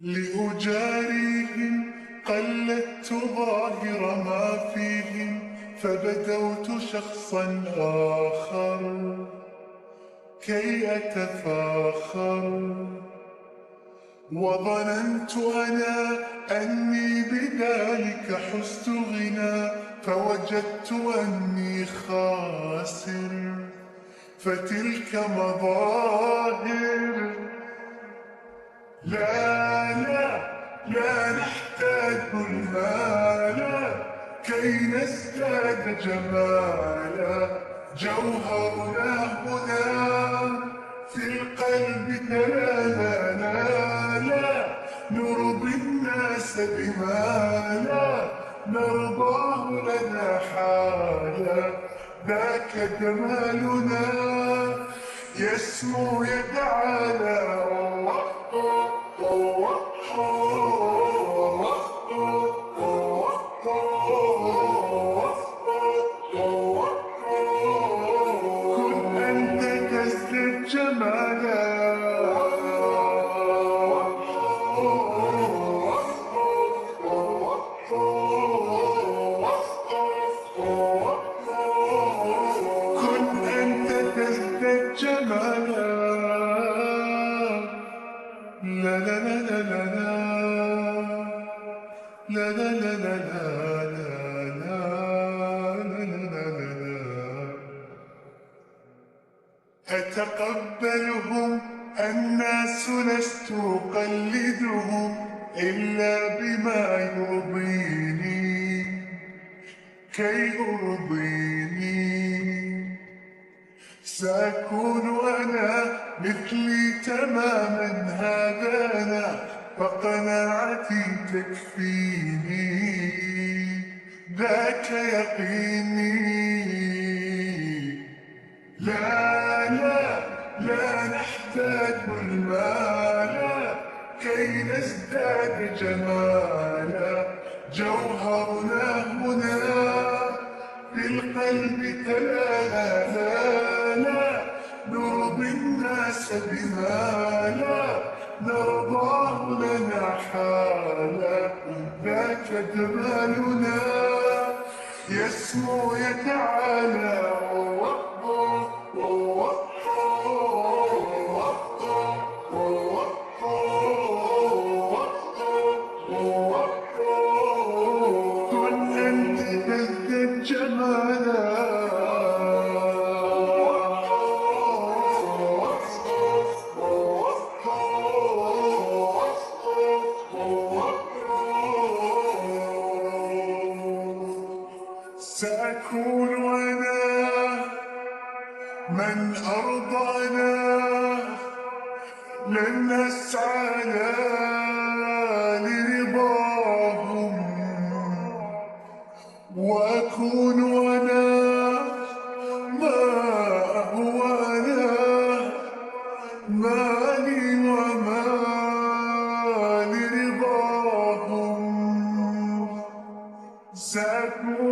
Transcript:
لأجاريهم قلدت ظاهر ما فيهم، فبدوت شخصا آخر كي أتفاخر، وظننت أنا أني بذلك حزت غنى، فوجدت أني خاسر، فتلك مظاهر. لا نحتاج المال كي نزداد جمالا، جوهرنا هنا في القلب تلالا. لا نرضي الناس بما لا نرضاه لنا حالا، ذاك جمالنا يسمو يتعالى. كن أنت تزدد جمالا. كن أنت تزدد جمالا. لا لا لا لا لا لا لا لا لا لا لا. أتقبلهم الناس لست أقلدهم إلا بما يرضيني كي أرضيني. سأكون أنا مثلي تماما، هذا أنا فقناعتي تكفيني، ذاك يقيني. لا نحتاج المال كي نزداد جمالا، جوهرنا هنا في القلب تلالا. لا نرضي الناس بما لا نرضاه لنا حالا، ذاك جمالنا يسمو يتعالى. كن أنت تزدد جمالا. سأكون أنا من أرضانا، لن نسعى لرضاهم، وأكون أنا ما أهوانا، مالي وما لرضاهم. سأكون